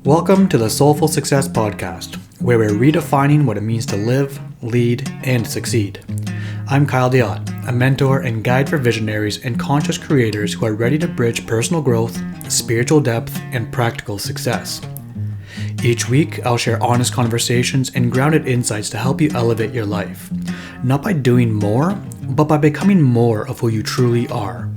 Welcome to the Soulful Success Podcast, where we're redefining what it means to live, lead, and succeed. I'm Kyle Diot, a mentor and guide for visionaries and conscious creators who are ready to bridge personal growth, spiritual depth, and practical success. Each week, I'll share honest conversations and grounded insights to help you elevate your life, not by doing more, but by becoming more of who you truly are.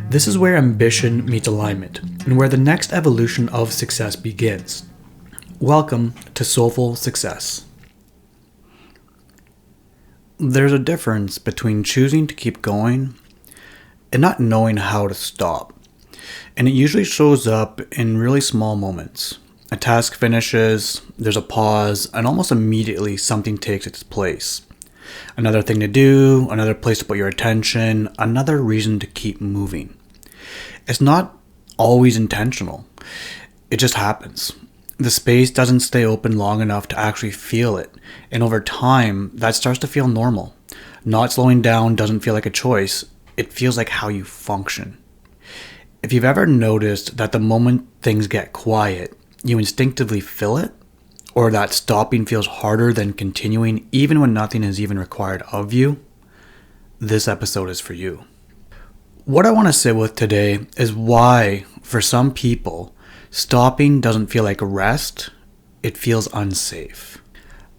This is where ambition meets alignment, and where the next evolution of success begins. Welcome to Soulful Success. There's a difference between choosing to keep going and not knowing how to stop. And it usually shows up in really small moments. A task finishes, there's a pause, and almost immediately something takes its place. Another thing to do, another place to put your attention, another reason to keep moving. It's not always intentional. It just happens. The space doesn't stay open long enough to actually feel it. And over time, that starts to feel normal. Not slowing down doesn't feel like a choice. It feels like how you function. If you've ever noticed that the moment things get quiet, you instinctively fill it, or that stopping feels harder than continuing even when nothing is even required of you, this episode is for you. What I want to sit with today is why, for some people, stopping doesn't feel like rest, it feels unsafe.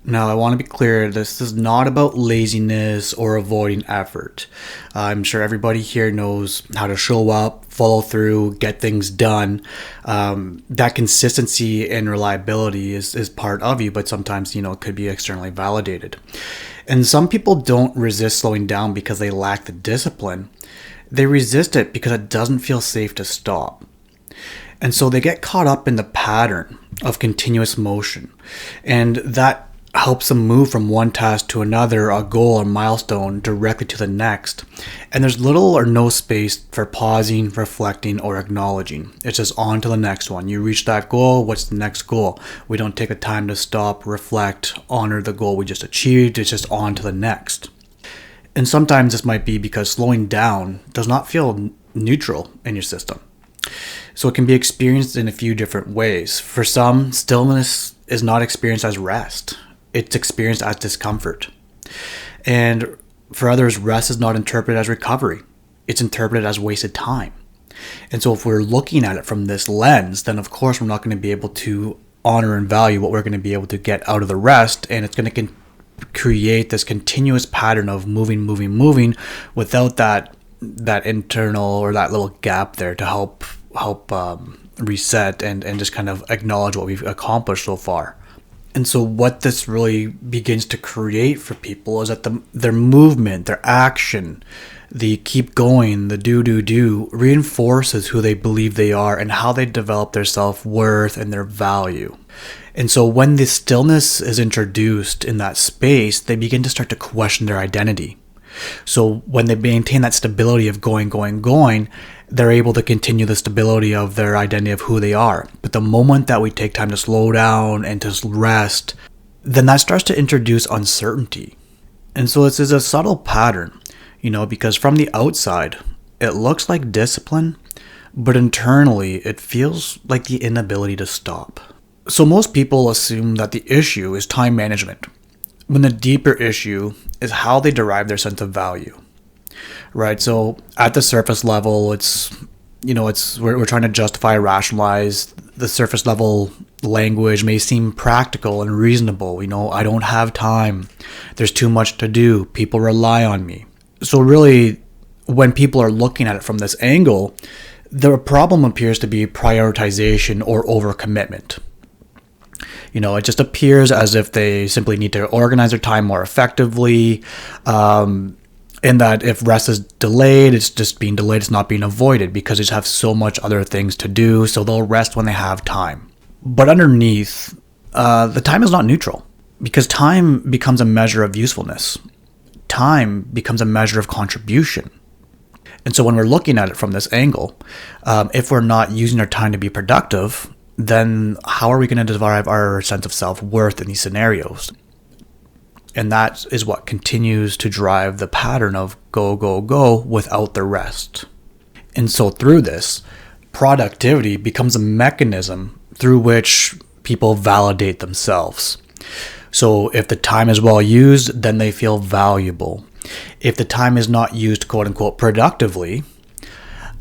Now, I want to be clear, this is not about laziness or avoiding effort. I'm sure everybody here knows how to show up, follow through, get things done. That consistency and reliability is part of you, but sometimes, it could be externally validated. And some people don't resist slowing down because they lack the discipline. They resist it because it doesn't feel safe to stop. And so they get caught up in the pattern of continuous motion. And that helps them move from one task to another, a goal or milestone, directly to the next. And there's little or no space for pausing, reflecting, or acknowledging. It's just on to the next one. You reach that goal, what's the next goal? We don't take the time to stop, reflect, honor the goal we just achieved. It's just on to the next. And sometimes this might be because slowing down does not feel neutral in your system. So it can be experienced in a few different ways. For some, stillness is not experienced as rest. It's experienced as discomfort. And for others, rest is not interpreted as recovery. It's interpreted as wasted time. And so if we're looking at it from this lens, then of course we're not going to be able to honor and value what we're going to be able to get out of the rest. And it's going to create this continuous pattern of moving without that internal or that little gap there to help reset and just kind of acknowledge what we've accomplished so far. And so what this really begins to create for people is that their movement, their action, the keep going, the do reinforces who they believe they are and how they develop their self-worth and their value. And so when this stillness is introduced in that space, they begin to start to question their identity. So when they maintain that stability of going, they're able to continue the stability of their identity of who they are. But the moment that we take time to slow down and to rest, then that starts to introduce uncertainty. And so this is a subtle pattern, because from the outside, it looks like discipline, but internally it feels like the inability to stop. So most people assume that the issue is time management, when the deeper issue is how they derive their sense of value, right? So at the surface level, we're trying to justify, rationalize. The surface level language may seem practical and reasonable. I don't have time. There's too much to do. People rely on me. So really, when people are looking at it from this angle, the problem appears to be prioritization or overcommitment. It just appears as if they simply need to organize their time more effectively, and that if rest is delayed, it's just being delayed, it's not being avoided because they just have so much other things to do, so they'll rest when they have time. But underneath, the time is not neutral because time becomes a measure of usefulness. Time becomes a measure of contribution. And so when we're looking at it from this angle, if we're not using our time to be productive, then how are we going to derive our sense of self-worth in these scenarios? And that is what continues to drive the pattern of go without the rest. And so through this, productivity becomes a mechanism through which people validate themselves. So if the time is well used, then they feel valuable. If the time is not used, quote unquote, productively,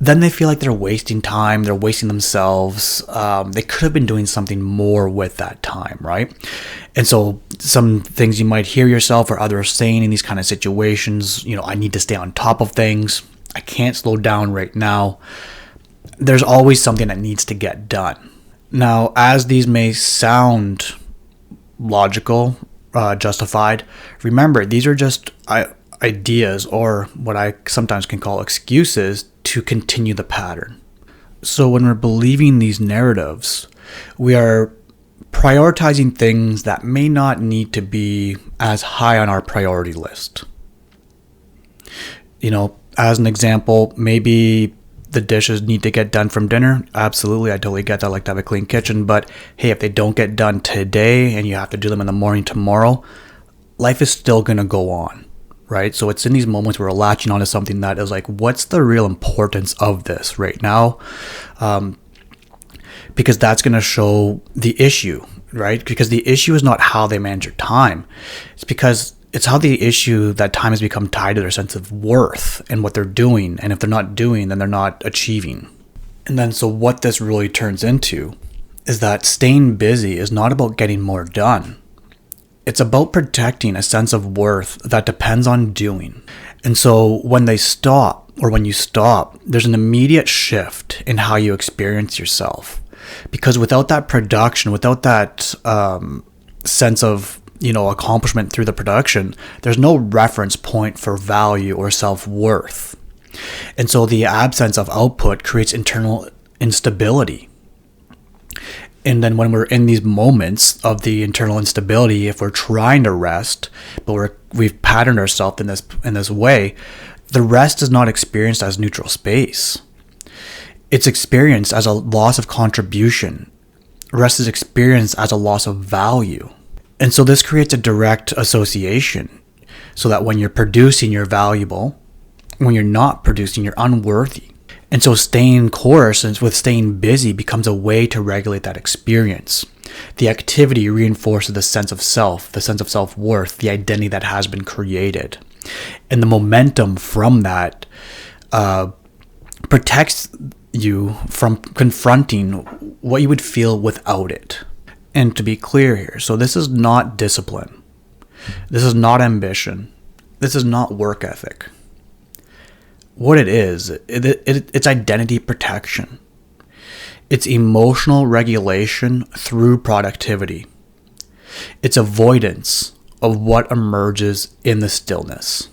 then they feel like they're wasting time, they're wasting themselves. They could have been doing something more with that time, right? And so some things you might hear yourself or others saying in these kind of situations, I need to stay on top of things. I can't slow down right now. There's always something that needs to get done. Now, as these may sound logical, justified, remember, these are just ideas, or what I sometimes can call excuses, to continue the pattern. So when we're believing these narratives, we are prioritizing things that may not need to be as high on our priority list. As an example, maybe the dishes need to get done from dinner. Absolutely, I totally get that. I like to have a clean kitchen, but hey, if they don't get done today and you have to do them in the morning tomorrow, life is still going to go on, right? So it's in these moments where we're latching onto something that is like, what's the real importance of this right now? Because that's going to show the issue, right? Because the issue is not how they manage your time. It's how the issue that time has become tied to their sense of worth and what they're doing. And if they're not doing, then they're not achieving. And then so what this really turns into is that staying busy is not about getting more done. It's about protecting a sense of worth that depends on doing. And so when you stop, there's an immediate shift in how you experience yourself. Because without that production, without that sense of accomplishment through the production, there's no reference point for value or self-worth. And so the absence of output creates internal instability. And then when we're in these moments of the internal instability, if we're trying to rest, but we've patterned ourselves in this way, the rest is not experienced as neutral space. It's experienced as a loss of contribution. Rest is experienced as a loss of value. And so this creates a direct association, so that when you're producing, you're valuable. When you're not producing, you're unworthy. And so staying course and with staying busy becomes a way to regulate that experience. The activity reinforces the sense of self, the sense of self-worth, the identity that has been created. And the momentum from that protects you from confronting what you would feel without it. And to be clear here, so this is not discipline. This is not ambition. This is not work ethic. What it is, it's identity protection. It's emotional regulation through productivity. It's avoidance of what emerges in the stillness.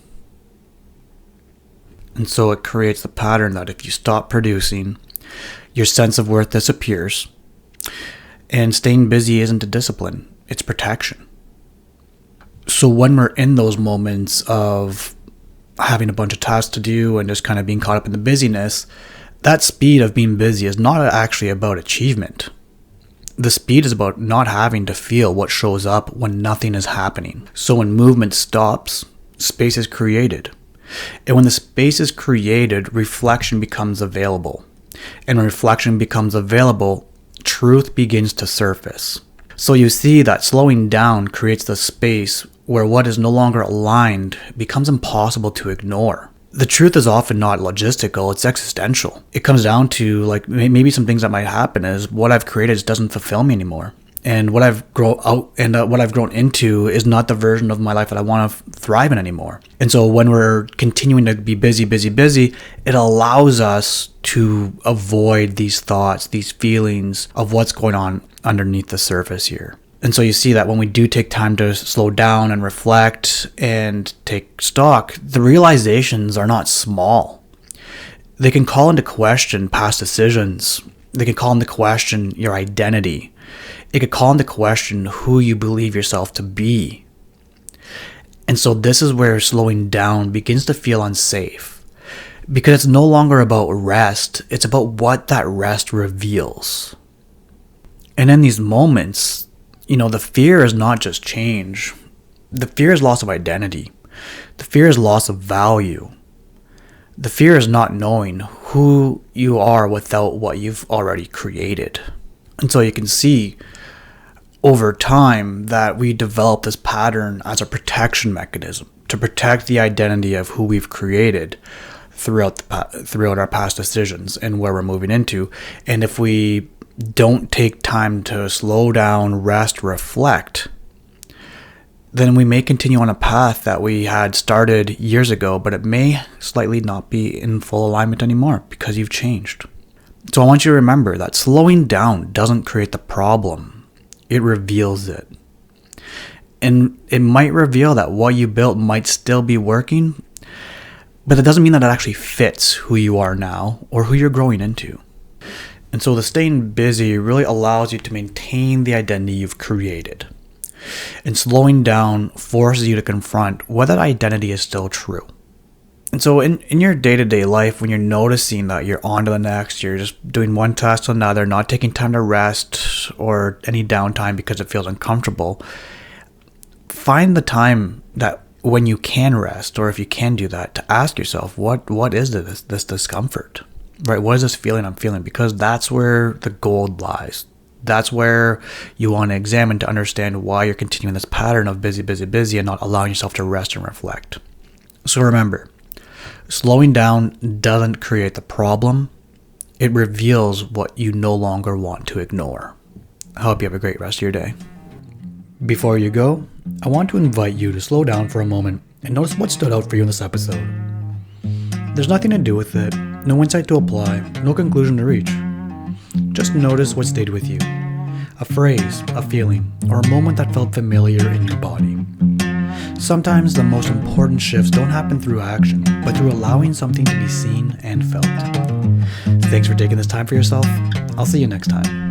And so it creates the pattern that if you stop producing, your sense of worth disappears. And staying busy isn't a discipline, it's protection. So when we're in those moments of having a bunch of tasks to do and just kind of being caught up in the busyness, that speed of being busy is not actually about achievement. The speed is about not having to feel what shows up when nothing is happening. So when movement stops, space is created. And when the space is created, reflection becomes available. And when reflection becomes available, truth begins to surface. So you see that slowing down creates the space where what is no longer aligned becomes impossible to ignore. The truth is often not logistical, it's existential. It comes down to maybe some things that might happen is what I've created just doesn't fulfill me anymore. And what I've grown into is not the version of my life that I want to thrive in anymore. And so when we're continuing to be busy, it allows us to avoid these thoughts, these feelings of what's going on underneath the surface here. And so you see that when we do take time to slow down and reflect and take stock, the realizations are not small. They can call into question past decisions. They can call into question your identity. It could call into question who you believe yourself to be. And so this is where slowing down begins to feel unsafe. Because it's no longer about rest, it's about what that rest reveals. And in these moments, the fear is not just change. The fear is loss of identity. The fear is loss of value. The fear is not knowing who you are without what you've already created. And so you can see over time that we develop this pattern as a protection mechanism to protect the identity of who we've created throughout our past decisions and where we're moving into. And if we don't take time to slow down, rest, reflect, then we may continue on a path that we had started years ago, but it may slightly not be in full alignment anymore because you've changed. So I want you to remember that slowing down doesn't create the problem. It reveals it. And it might reveal that what you built might still be working, but it doesn't mean that it actually fits who you are now or who you're growing into. And so the staying busy really allows you to maintain the identity you've created. And slowing down forces you to confront whether that identity is still true. And so in your day-to-day life, when you're noticing that you're on to the next, you're just doing one task to another, not taking time to rest or any downtime because it feels uncomfortable, find the time that when you can rest, or if you can do that, to ask yourself, what is this discomfort? Right? What is this feeling I'm feeling? Because that's where the gold lies. That's where you want to examine to understand why you're continuing this pattern of busy, busy, busy and not allowing yourself to rest and reflect. So remember, slowing down doesn't create the problem. It reveals what you no longer want to ignore. I hope you have a great rest of your day. Before you go, I want to invite you to slow down for a moment and notice what stood out for you in this episode. There's nothing to do with it, no insight to apply, no conclusion to reach. Just notice what stayed with you. A phrase, a feeling, or a moment that felt familiar in your body. Sometimes the most important shifts don't happen through action, but through allowing something to be seen and felt. Thanks for taking this time for yourself. I'll see you next time.